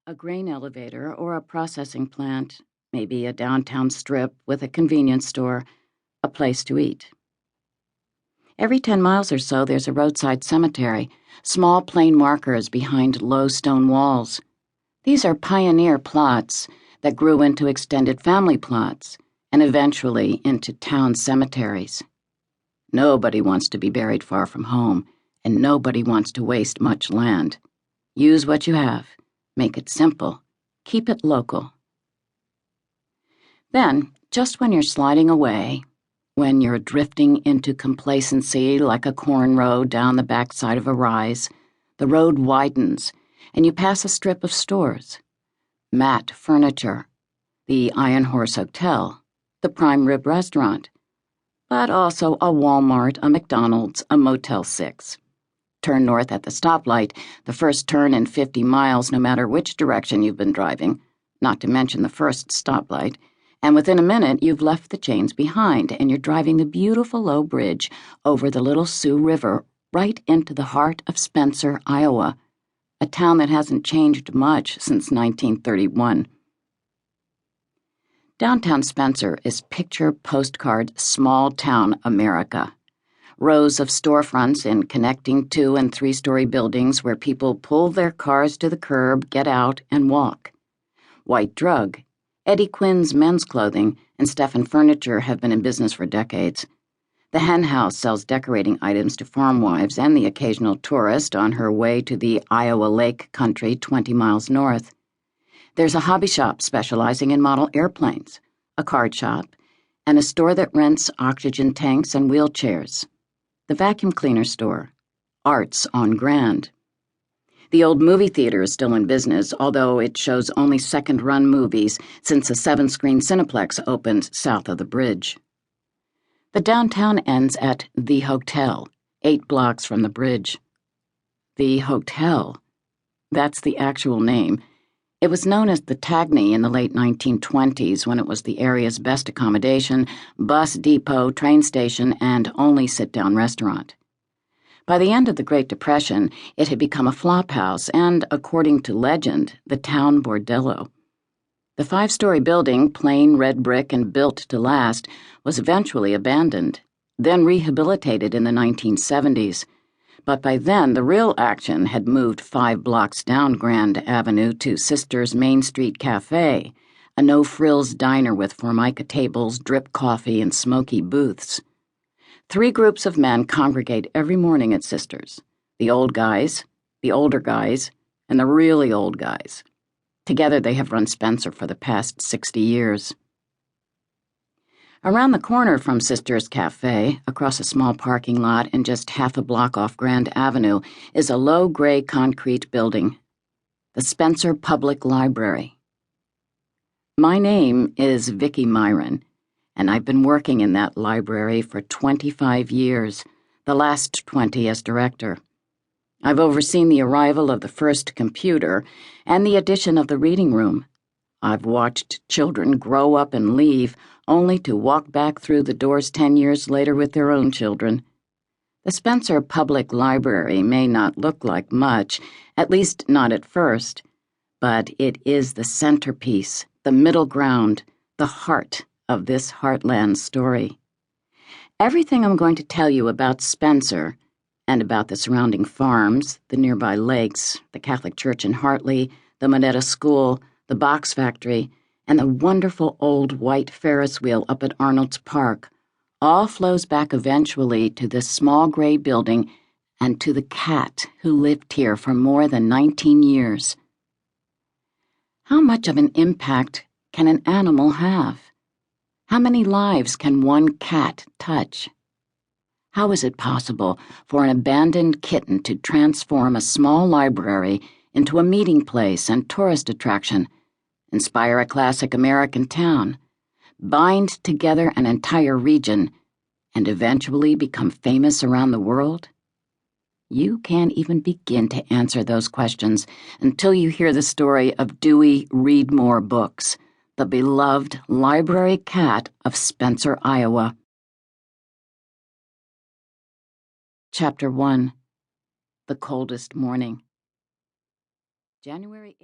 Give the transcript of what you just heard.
A grain elevator or a processing plant, maybe a downtown strip with a convenience store, a place to eat. Every 10 miles or so, there's a roadside cemetery, small plain markers behind low stone walls. These are pioneer plots that grew into extended family plots and eventually into town cemeteries. Nobody wants to be buried far from home, and nobody wants to waste much land. Use what you have. Make it simple. Keep it local. Then, just when you're sliding away, when you're drifting into complacency like a corn road down the backside of a rise, the road widens, and you pass a strip of stores. Matte Furniture, the Iron Horse Hotel, the Prime Rib Restaurant, but also a Walmart, a McDonald's, a Motel 6. Turn north at the stoplight, the first turn in 50 miles no matter which direction you've been driving, not to mention the first stoplight, and within a minute you've left the chains behind and you're driving the beautiful low bridge over the Little Sioux River right into the heart of Spencer, Iowa, a town that hasn't changed much since 1931. Downtown Spencer is picture postcard small-town America. Rows of storefronts in connecting 2- and 3-story buildings where people pull their cars to the curb, get out, and walk. White Drug, Eddie Quinn's men's clothing, and Stephan Furniture have been in business for decades. The Hen House sells decorating items to farm wives and the occasional tourist on her way to the Iowa Lake country 20 miles north. There's a hobby shop specializing in model airplanes, a card shop, and a store that rents oxygen tanks and wheelchairs. The vacuum cleaner store, Arts on Grand. The old movie theater is still in business, although it shows only second-run movies since a 7-screen Cineplex opened south of the bridge. The downtown ends at The Hotel, 8 blocks from the bridge. The Hotel. That's the actual name. It was known as the Tagney in the late 1920s when it was the area's best accommodation, bus depot, train station, and only sit-down restaurant. By the end of the Great Depression, it had become a flophouse and, according to legend, the town bordello. The 5-story building, plain red brick and built to last, was eventually abandoned, then rehabilitated in the 1970s. But by then, the real action had moved 5 blocks down Grand Avenue to Sisters Main Street Cafe, a no-frills diner with formica tables, drip coffee, and smoky booths. 3 groups of men congregate every morning at Sisters: the old guys, the older guys, and the really old guys. Together they have run Spencer for the past 60 years. Around the corner from Sisters Cafe, across a small parking lot and just half a block off Grand Avenue, is a low gray concrete building, the Spencer Public Library. My name is Vicki Myron, and I've been working in that library for 25 years, the last 20 as director. I've overseen the arrival of the first computer and the addition of the reading room. I've watched children grow up and leave, only to walk back through the doors 10 years later with their own children. The Spencer Public Library may not look like much, at least not at first, but it is the centerpiece, the middle ground, the heart of this Heartland story. Everything I'm going to tell you about Spencer, and about the surrounding farms, the nearby lakes, the Catholic Church in Hartley, the Monetta School, the box factory, and the wonderful old white Ferris wheel up at Arnold's Park, all flows back eventually to this small gray building and to the cat who lived here for more than 19 years. How much of an impact can an animal have? How many lives can one cat touch? How is it possible for an abandoned kitten to transform a small library into a meeting place and tourist attraction, inspire a classic American town, bind together an entire region, and eventually become famous around the world? You can't even begin to answer those questions until you hear the story of Dewey Read More Books, the beloved library cat of Spencer, Iowa. Chapter 1. The Coldest Morning. January